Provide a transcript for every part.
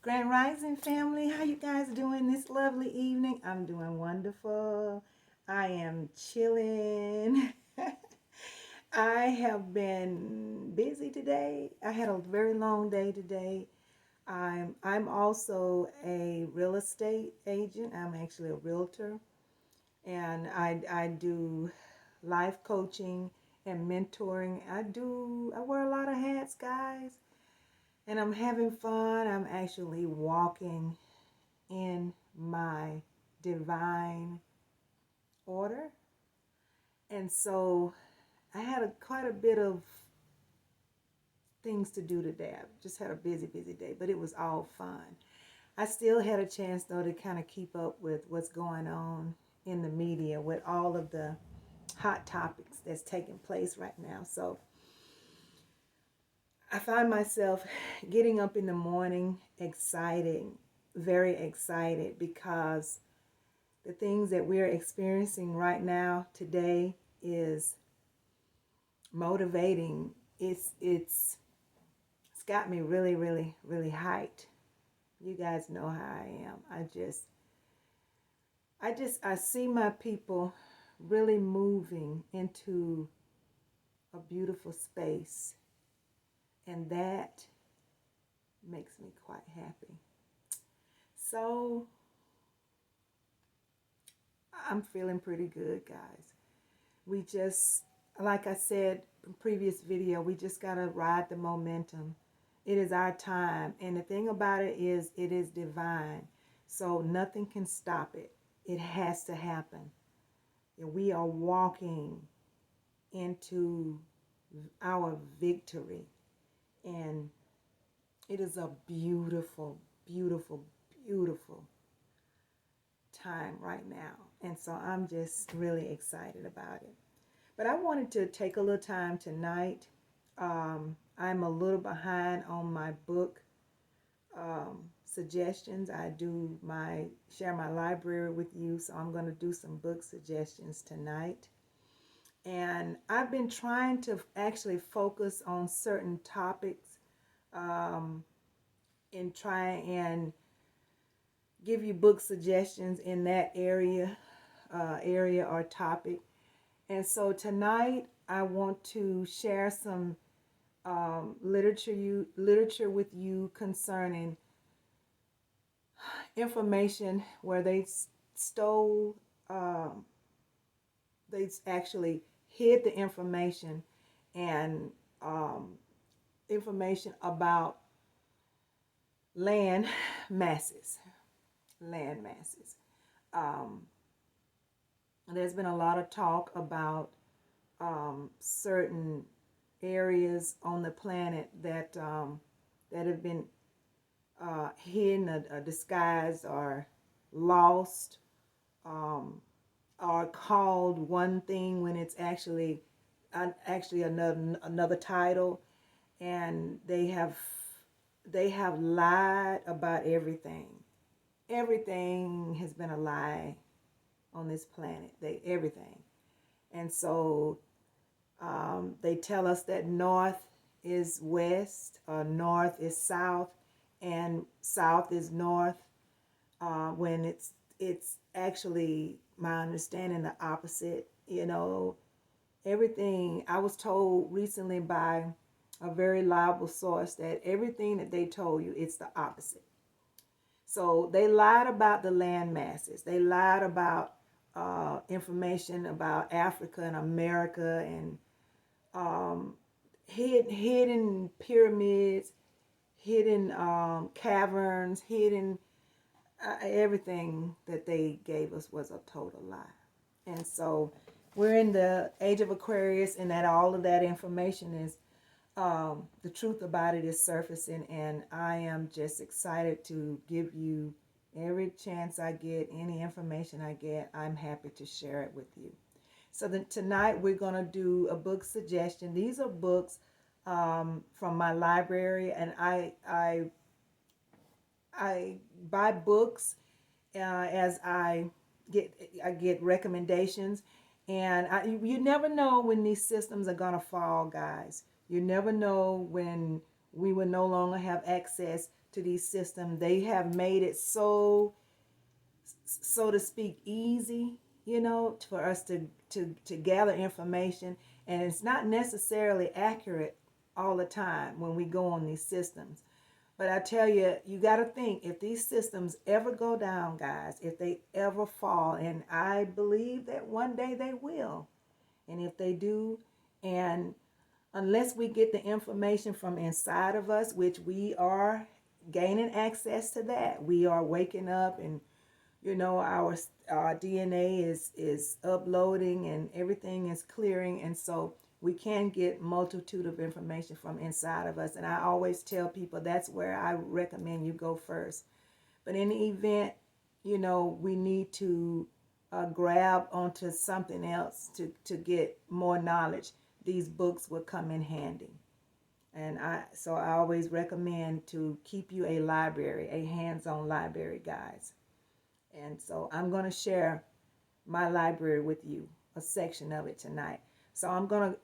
Grand Rising family, how you guys doing this lovely evening? I'm doing wonderful. I am chilling. I have been busy today. I had a very long day today. I'm also a real estate agent. I'm actually a realtor, and I do life coaching and mentoring. I wear a lot of hats, guys, and I'm having fun. I'm actually walking in my divine order. And so I had quite a bit of things to do today. I just had a busy day, but it was all fun. I still had a chance, though, to kind of keep up with what's going on in the media with all of the hot topics that's taking place right now. So I find myself getting up in the morning excited, very excited, because the things that we're experiencing right now today is motivating. It's got me really hyped. You guys know how I am. I see my people really moving into a beautiful space, and that makes me quite happy. So I'm feeling pretty good, guys. We just, like I said in previous video, we just got to ride the momentum. It is our time. And the thing about it is divine. So nothing can stop it. It has to happen. And we are walking into our victory. And it is a beautiful time right now. And so I'm just really excited about it. But I wanted to take a little time tonight. I'm a little behind on my book suggestions. I do share my library with you, so I'm going to do some book suggestions tonight. And I've been trying to actually focus on certain topics um, and try and give you book suggestions in that area or topic. And so tonight I want to share some literature with you concerning information where stole, um, they actually hid the information and um, information about land masses, land masses. Um, there's been a lot of talk about certain areas on the planet that have been hidden, disguised, or lost, um, or called one thing when it's actually another title, and they have lied about everything. Everything has been a lie on this planet. Everything, and so they tell us that north is west, north is south, and south is north. When it's actually, my understanding, the opposite. Everything I was told recently by a very reliable source, that everything that they told you, it's the opposite. So they lied about the land masses. They lied about information about Africa and America, and hidden pyramids, hidden caverns, hidden everything that they gave us was a total lie. And so we're in the age of Aquarius, and that all of that information is the truth about it is surfacing, and I am just excited to give you every chance I get, any information I get. I'm happy to share it with you. So tonight we're going to do a book suggestion. These are books from my library, and I buy books as I get recommendations, and you never know when these systems are gonna fall, guys. You never know when we would no longer have access to these systems. They have made it so to speak, easy, for us to gather information, and it's not necessarily accurate all the time when we go on these systems. But I tell you, you got to think, if these systems ever go down, guys, if they ever fall, and I believe that one day they will, and if they do, and unless we get the information from inside of us, which we are gaining access to that, we are waking up, and our DNA is uploading and everything is clearing, and so we can get multitude of information from inside of us. And I always tell people that's where I recommend you go first. But in the event, we need to grab onto something else to get more knowledge, these books will come in handy. And I always recommend to keep you a library, a hands-on library, guys. And so I'm going to share my library with you, a section of it tonight. So I'm gonna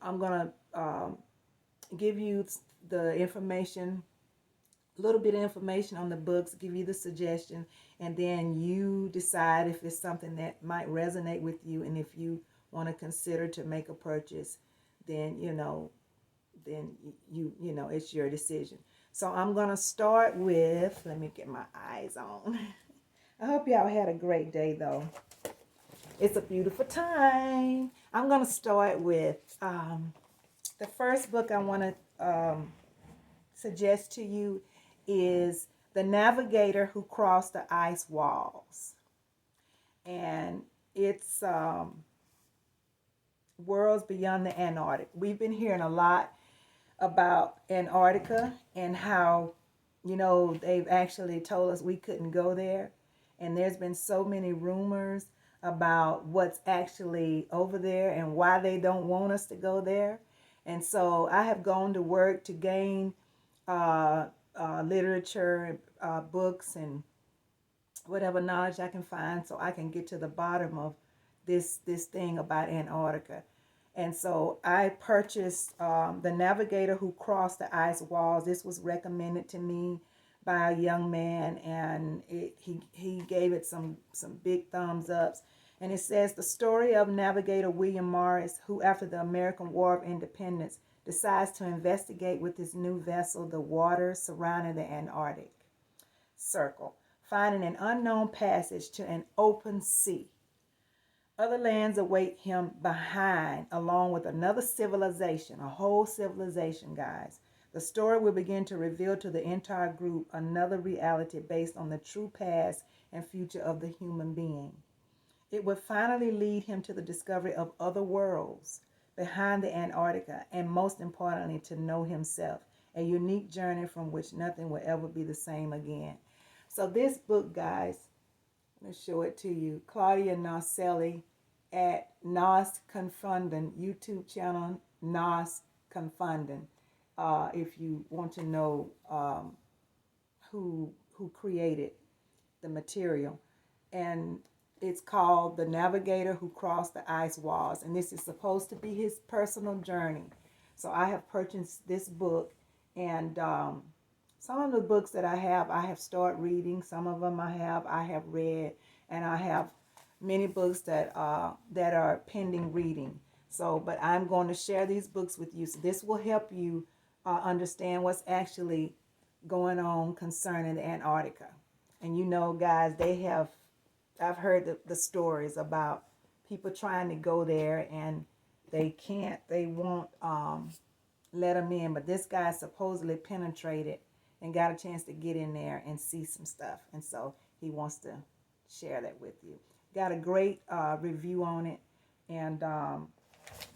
give you the information, a little bit of information on the books, give you the suggestion, and then you decide if it's something that might resonate with you, and if you want to consider to make a purchase, then it's your decision. So I'm gonna start with, let me get my eyes on. I hope y'all had a great day, though. It's a beautiful time. I'm going to start with the first book I want to suggest to you is The Navigator Who Crossed the Ice Walls. And it's Worlds Beyond the Antarctic. We've been hearing a lot about Antarctica and how, they've actually told us we couldn't go there. And there's been so many rumors about what's actually over there and why they don't want us to go there. And so I have gone to work to gain literature, books, and whatever knowledge I can find so I can get to the bottom of this thing about Antarctica. And so I purchased The Navigator Who Crossed the Ice Walls. This was recommended to me by a young man, and he gave it some big thumbs ups. And it says the story of navigator William Morris, who after the American War of Independence decides to investigate with his new vessel the waters surrounding the Antarctic Circle, finding an unknown passage to an open sea. Other lands await him behind, along with another civilization, a whole civilization, guys. The story will begin to reveal to the entire group another reality based on the true past and future of the human being. It will finally lead him to the discovery of other worlds behind the Antarctica, and most importantly, to know himself, a unique journey from which nothing will ever be the same again. So this book, guys, I'm going to show it to you. Claudia Narcelli at Nas Confunden, YouTube channel, Nas Confunden. If you want to know who created the material. And it's called The Navigator Who Crossed the Ice Walls. And this is supposed to be his personal journey. So I have purchased this book. And some of the books that I have started reading. Some of them I have read. And I have many books that are pending reading. So, but I'm going to share these books with you. So this will help you understand what's actually going on concerning the Antarctica. And guys, I've heard the stories about people trying to go there and they won't let them in. But this guy supposedly penetrated and got a chance to get in there and see some stuff. And so he wants to share that with you. Got a great review on it. And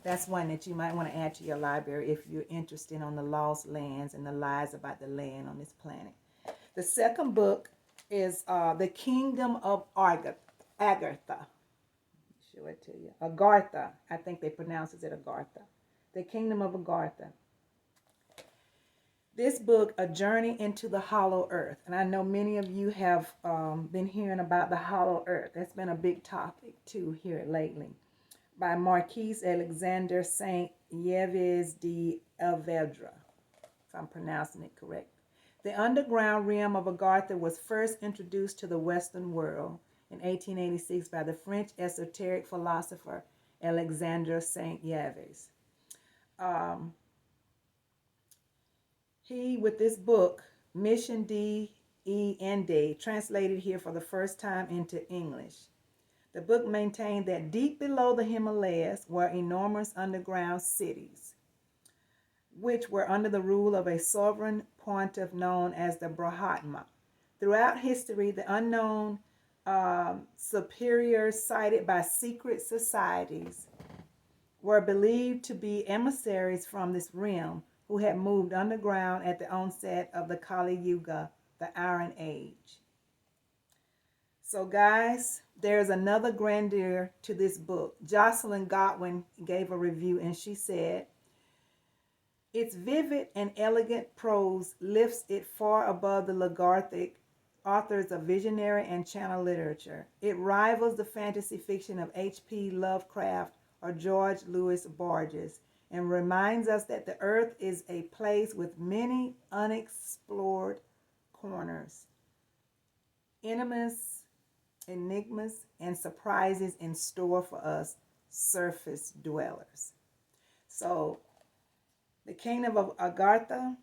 that's one that you might want to add to your library if you're interested on the lost lands and the lies about the land on this planet. The second book is The Kingdom of Agartha. Show it to you. Agartha. I think they pronounce it Agartha. The Kingdom of Agartha. This book, A Journey into the Hollow Earth. And I know many of you have been hearing about the Hollow Earth. That's been a big topic too here lately. By Marquise Alexander Saint Yves de Alvedra. if I'm pronouncing it correct. The underground realm of Agartha was first introduced to the Western world in 1886 by the French esoteric philosopher Alexandre Saint-Yves. He, with this book, Mission D.E.N.D., translated here for the first time into English. The book maintained that deep below the Himalayas were enormous underground cities, which were under the rule of a sovereign pontiff known as the Brahmatma. Throughout history, the unknown superiors cited by secret societies were believed to be emissaries from this realm who had moved underground at the onset of the Kali Yuga, the Iron Age. So guys, there's another grandeur to this book. Jocelyn Godwin gave a review and she said, its vivid and elegant prose lifts it far above the Lagarthic authors of visionary and channel literature. It rivals the fantasy fiction of H.P. Lovecraft or George Louis Borges and reminds us that the earth is a place with many unexplored corners, enigmas, and surprises in store for us surface dwellers. So, The Kingdom of Agartha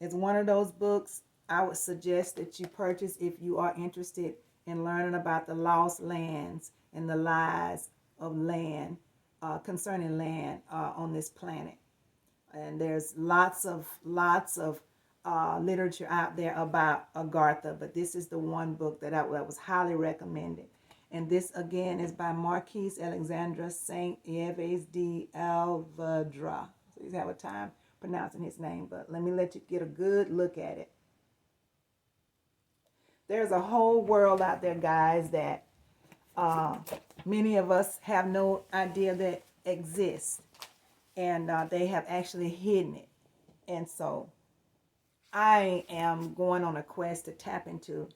is one of those books I would suggest that you purchase if you are interested in learning about the lost lands and the lies of land, concerning land on this planet. And there's lots of literature out there about Agartha, but this is the one book that was highly recommended. And this again is by Marquis Alexandre Saint-Yves de Alvedra. So you have a time pronouncing his name, but let me let you get a good look at it. There's a whole world out there, guys, that many of us have no idea that exists, and they have actually hidden it. And so I am going on a quest to tap into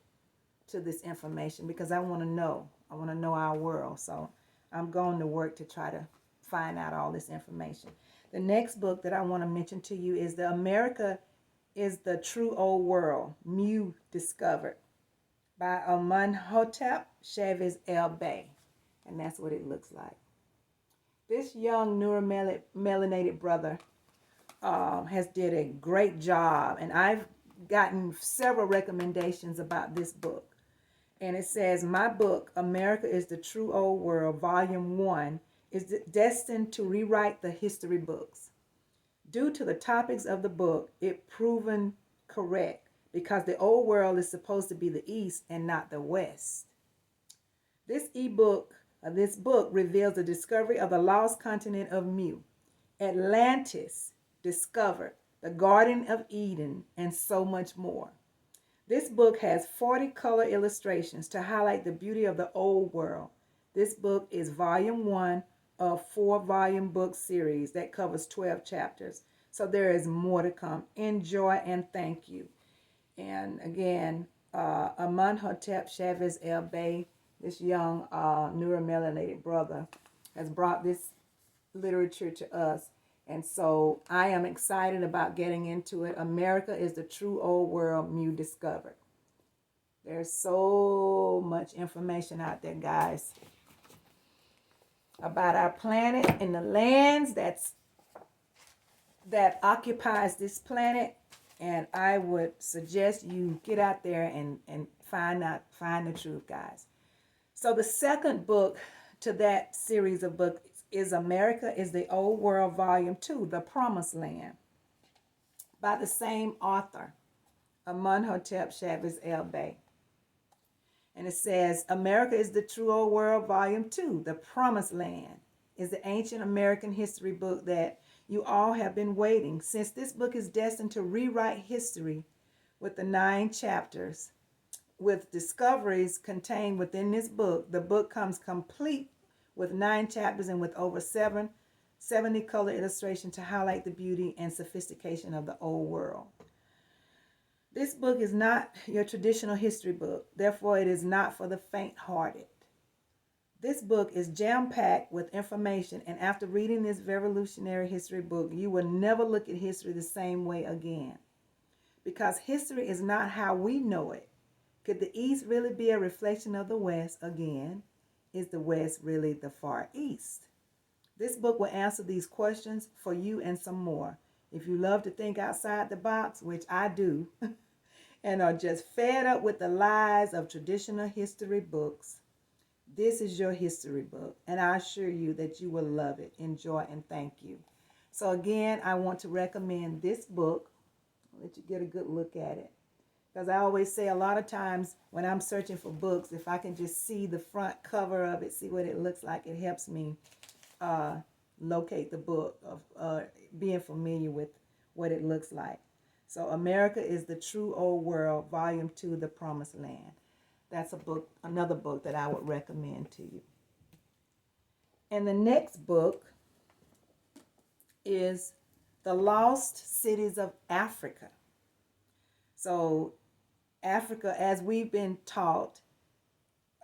this information because I want to know. I want to know our world. So I'm going to work to try to find out all this information. The next book that I want to mention to you is The America is the True Old World, Mu Discovered, by Amenhotep Chavez El Bey. And that's what it looks like. This young neuro-melanated brother has did a great job, and I've gotten several recommendations about this book. And it says, my book, America is the True Old World, Volume 1, is destined to rewrite the history books. Due to the topics of the book, it proven correct because the old world is supposed to be the East and not the West. This book reveals the discovery of the lost continent of Mu, Atlantis discovered, the Garden of Eden, and so much more. This book has 40 color illustrations to highlight the beauty of the old world. This book is volume 1 of 4-volume book series that covers 12 chapters. So there is more to come. Enjoy and thank you. And again, Amenhotep Chavez El Bey, this young neuromelanated brother, has brought this literature to us. And so I am excited about getting into it. America is the True Old World, Mu Discovered. There's so much information out there, guys, about our planet and the lands that occupies this planet. And I would suggest you get out there and find the truth, guys. So the second book to that series of books is America is the Old World, Volume 2, The Promised Land, by the same author, Amenhotep Chavez El Bey. And it says, America is the True Old World, Volume 2, The Promised Land, is the ancient American history book that you all have been waiting. Since this book is destined to rewrite history with the 9 chapters, with discoveries contained within this book, the book comes complete with 9 chapters and with over 70 color illustrations to highlight the beauty and sophistication of the old world. This book is not your traditional history book. Therefore, it is not for the faint-hearted. This book is jam-packed with information, and after reading this revolutionary history book, you will never look at history the same way again. because history is not how we know it. Could the East really be a reflection of the West? Again, is the West really the Far East? This book will answer these questions for you and some more. If you love to think outside the box, which I do, and are just fed up with the lies of traditional history books, this is your history book, and I assure you that you will love it, enjoy, and thank you. So again, I want to recommend this book. I'll let you get a good look at it. Because I always say a lot of times when I'm searching for books, if I can just see the front cover of it, see what it looks like, it helps me locate the book of being familiar with what it looks like. So America is the True Old World, Volume 2, The Promised Land. That's a book, another book that I would recommend to you. And the next book is The Lost Cities of Africa. So Africa, as we've been taught,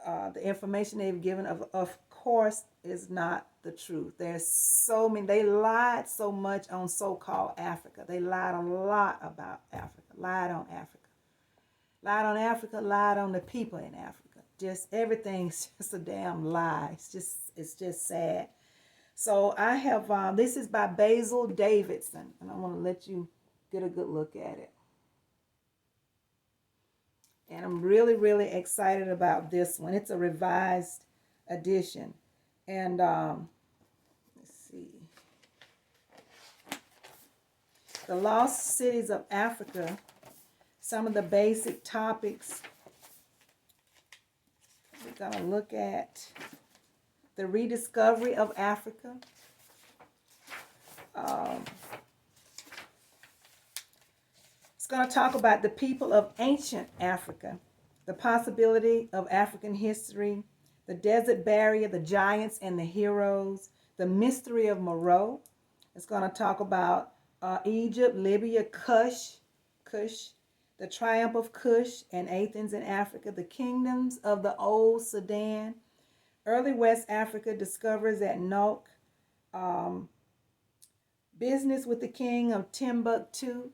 the information they've given, of course, is not the truth. There's so many, they lied so much on so-called Africa. They lied a lot about Africa, lied on Africa. Lied on Africa, lied on the people in Africa. Just everything's just a damn lie. It's just sad. So I have, this is by Basil Davidson, and I want to let you get a good look at it. And I'm really, really excited about this one. It's a revised edition. And let's see. The Lost Cities of Africa, some of the basic topics we're going to look at: the rediscovery of Africa, it's going to talk about the people of ancient Africa, the possibility of African history, the desert barrier, the giants and the heroes, the mystery of Meroe. It's going to talk about Egypt, Libya, Kush, the triumph of Kush and Athens in Africa, the kingdoms of the old Sudan, early West Africa, discoveries at Nok, business with the king of Timbuktu,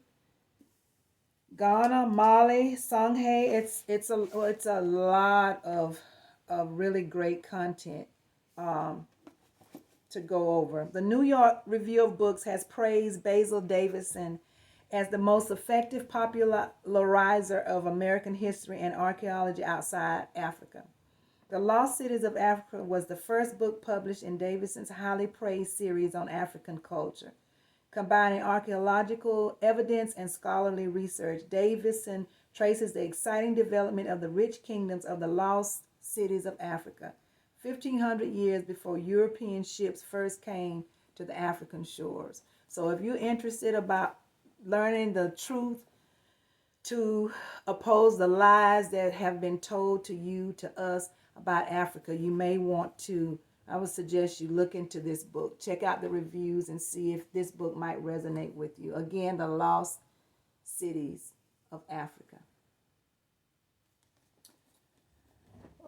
Ghana, Mali, Songhai. It's a lot of really great content to go over. The New York Review of Books has praised Basil Davidson as the most effective popularizer of American history and archaeology outside Africa. The Lost Cities of Africa was the first book published in Davidson's highly praised series on African culture. Combining archaeological evidence and scholarly research, Davidson traces the exciting development of the rich kingdoms of the lost cities of Africa, 1,500 years before European ships first came to the African shores. So if you're interested about learning the truth to oppose the lies that have been told to you, to us, about Africa, you may want to, I would suggest you look into this book. Check out the reviews and see if this book might resonate with you. Again, The Lost Cities of Africa.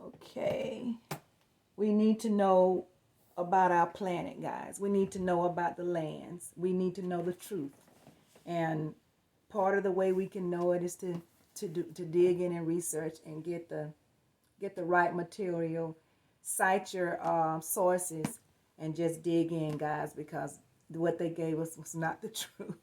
Okay. We need to know about our planet, guys. We need to know about the lands. We need to know the truth. And part of the way we can know it is to dig in and research and get the right material. Cite your sources and just dig in, guys, because what they gave us was not the truth.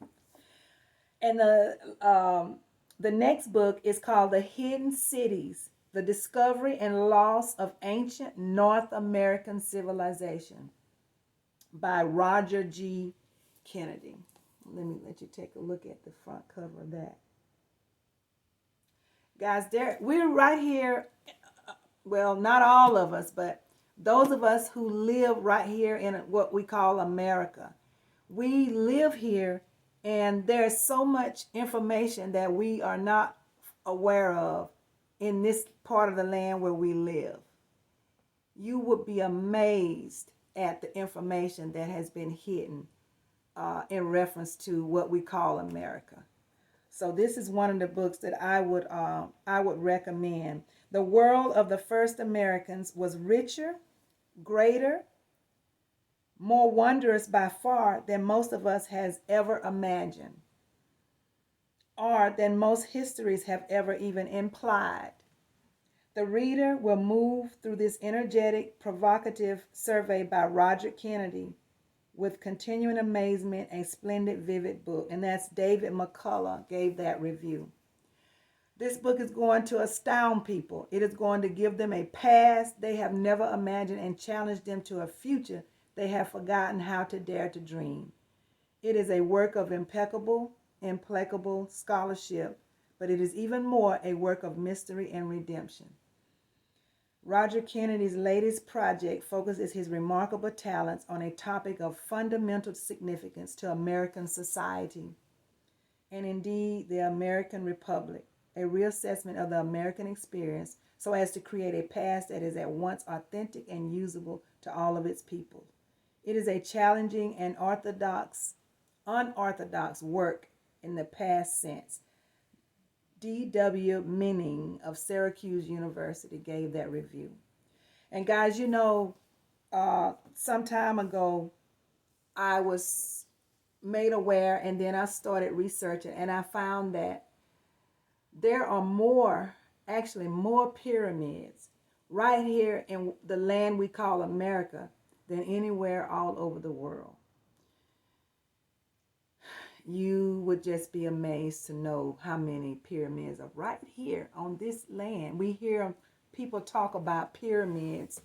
And the next book is called The Hidden Cities: The Discovery and Loss of Ancient North American Civilization by Roger G. Kennedy. Let me let you take a look at the front cover of that. Guys, we're right here. Well, not all of us, but those of us who live right here in what we call America. We live here, and there's so much information that we are not aware of in this part of the land where we live. You would be amazed at the information that has been hidden in reference to what we call America. So this is one of the books that I would recommend. The world of the first Americans was richer, greater, more wondrous by far than most of us has ever imagined. are than most histories have ever even implied. The reader will move through this energetic, provocative survey by Roger Kennedy with continuing amazement, a splendid, vivid book. And that's David McCullough gave that review. This book is going to astound people. It is going to give them a past they have never imagined and challenge them to a future they have forgotten how to dare to dream. It is a work of impeccable scholarship, but it is even more a work of mystery and redemption. Roger Kennedy's latest project focuses his remarkable talents on a topic of fundamental significance to American society and indeed the American Republic, a reassessment of the American experience so as to create a past that is at once authentic and usable to all of its people. It is a challenging and unorthodox work in the past sense. D.W. Minning of Syracuse University gave that review. And guys, some time ago, I was made aware and then I started researching and I found that there are more pyramids right here in the land we call America than anywhere all over the world. You would just be amazed to know how many pyramids are right here on this land. We hear people talk about pyramids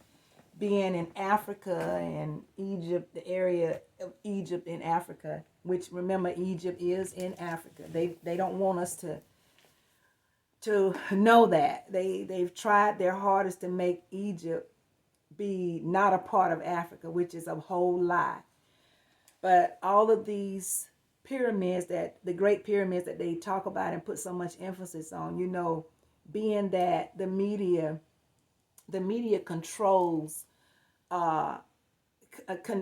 being in Africa and Egypt, the area of Egypt in Africa, which remember Egypt is in Africa. They don't want us to know that. They've tried their hardest to make Egypt be not a part of Africa, which is a whole lie. But all of these pyramids, that the great pyramids that they talk about and put so much emphasis on, being that the media controls,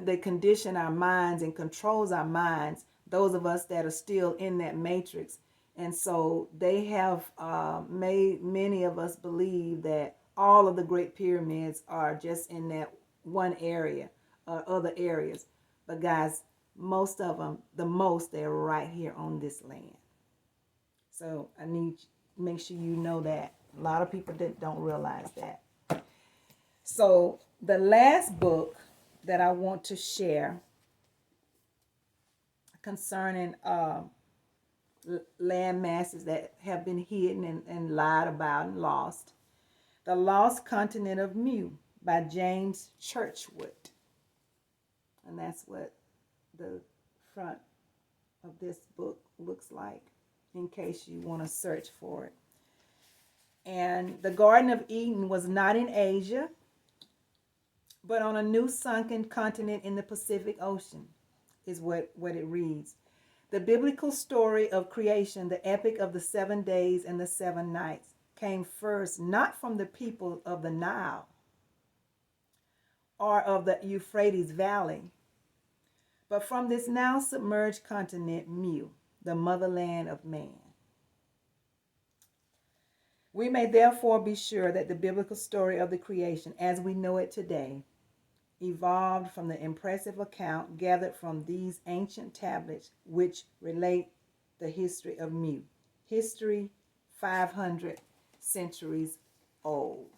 they condition our minds and controls our minds, those of us that are still in that matrix. And so they have made many of us believe that all of the great pyramids are just in that one area or other areas. But guys, most of them, they're right here on this land. So I need to make sure you know that. A lot of people don't realize that. So the last book that I want to share concerning land masses that have been hidden and lied about and lost. The Lost Continent of Mu by James Churchward. And that's what the front of this book looks like, in case you want to search for it. And the Garden of Eden was not in Asia, but on a new sunken continent in the Pacific Ocean, is what it reads. The biblical story of creation, the epic of the 7 days and the 7 nights, came first not from the people of the Nile or of the Euphrates Valley, but from this now submerged continent, Mu, the motherland of man. We may therefore be sure that the biblical story of the creation, as we know it today, evolved from the impressive account gathered from these ancient tablets which relate the history of Mu. History 500 centuries old.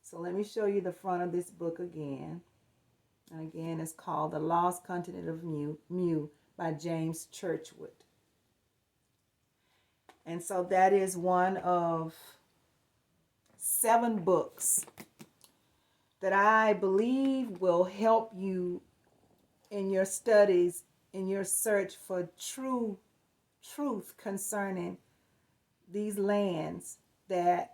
So let me show you the front of this book again. And again, it's called The Lost Continent of Mu by James Churchward. And so that is one of 7 books that I believe will help you in your studies, in your search for truth concerning these lands that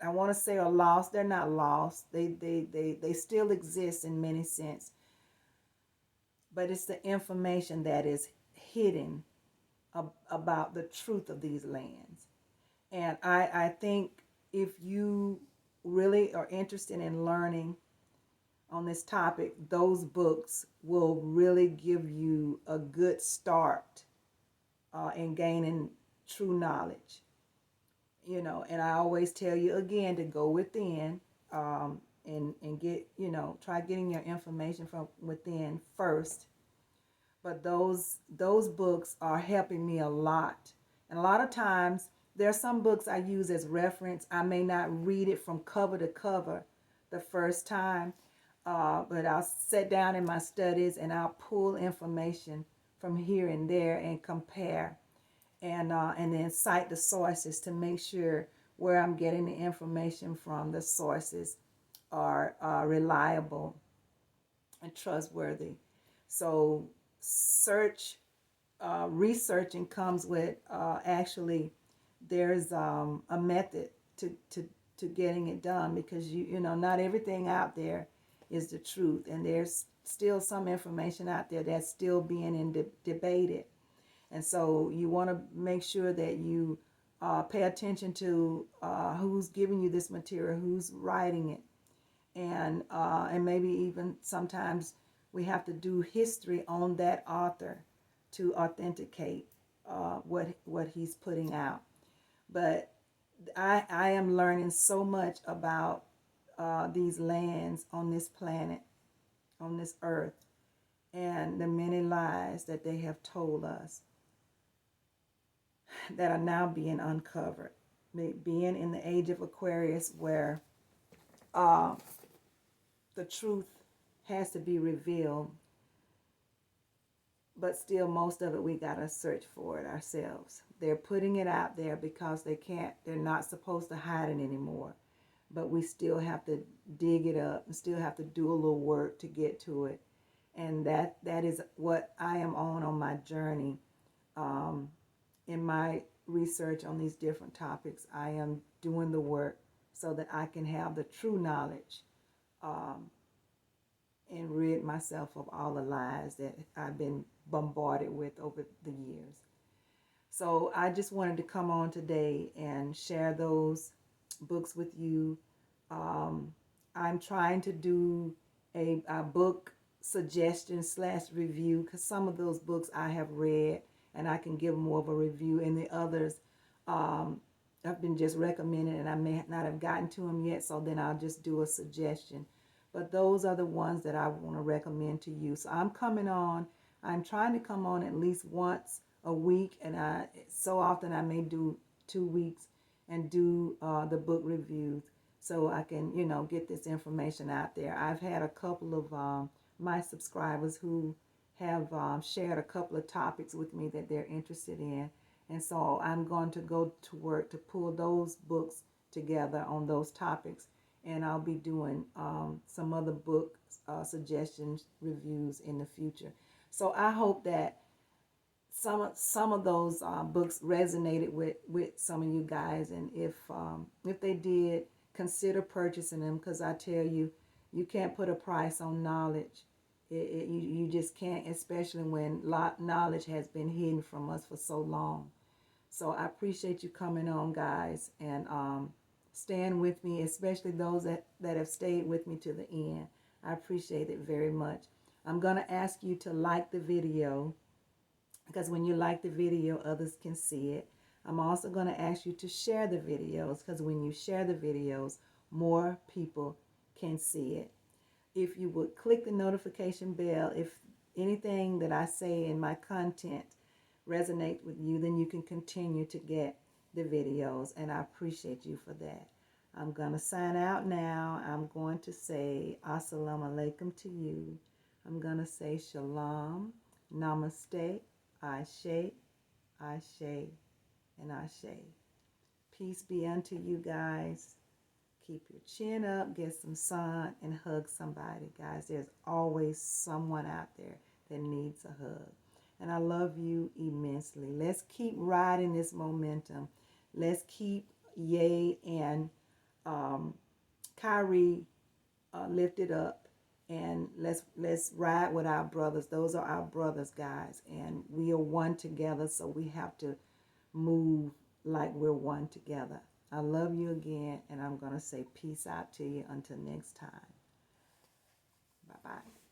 I want to say are lost. They're not lost. They still exist in many sense. But it's the information that is hidden about the truth of these lands. And I think if you really are interested in learning on this topic, those books will really give you a good start in gaining true knowledge. And I always tell you again to go within and get, try getting your information from within first but those books are helping me a lot. And a lot of times there are some books I use as reference. I may not read it from cover to cover the first time, but I'll sit down in my studies and I'll pull information from here and there and compare, and then cite the sources to make sure where I'm getting the information from, the sources are reliable and trustworthy. So researching comes with actually there's a method to getting it done, because you know not everything out there is the truth, and there's still some information out there that's still being debated. And so you want to make sure that you pay attention to who's giving you this material, who's writing it, and maybe even sometimes we have to do history on that author to authenticate what he's putting out. But I am learning so much about these lands on this planet, on this earth, and the many lies that they have told us that are now being uncovered. Being in the age of Aquarius, where uh, the truth has to be revealed, but still most of it we gotta search for it ourselves. They're putting it out there because they're not supposed to hide it anymore, but we still have to dig it up and still have to do a little work to get to it. And that is what I am on my journey. In my research on these different topics, I am doing the work so that I can have the true knowledge, um, and rid myself of all the lies that I've been bombarded with over the years. So I just wanted to come on today and share those books with you. Um, I'm trying to do a book suggestion slash review, because some of those books I have read and I can give more of a review, and the others have been just recommended and I may not have gotten to them yet, so then I'll just do a suggestion. But those are the ones that I want to recommend to you. So I'm trying to come on at least once a week, and so often I may do 2 weeks and do the book reviews, so I can get this information out there. I've had a couple of my subscribers who have shared a couple of topics with me that they're interested in, and so I'm going to go to work to pull those books together on those topics, and I'll be doing some other book suggestions reviews in the future. So I hope that some of those books resonated with some of you guys, and if they did, consider purchasing them, because I tell you, you can't put a price on knowledge. You just can't, especially when knowledge has been hidden from us for so long. So I appreciate you coming on, guys, and staying with me, especially those that have stayed with me to the end. I appreciate it very much. I'm going to ask you to like the video, because when you like the video, others can see it. I'm also going to ask you to share the videos, because when you share the videos, more people can see it. If you would click the notification bell, if anything that I say in my content resonate with you, then you can continue to get the videos, and I appreciate you for that. I'm going to sign out now. I'm going to say assalamu alaikum to you. I'm going to say shalom, namaste, ashe, ashe, and ashe. Peace be unto you guys. Keep your chin up, get some sun, and hug somebody, guys. There's always someone out there that needs a hug. And I love you immensely. Let's keep riding this momentum. Let's keep Ye and Kyrie lifted up, and let's ride with our brothers. Those are our brothers, guys, and we are one together, so we have to move like we're one together. I love you again, and I'm going to say peace out to you until next time. Bye-bye.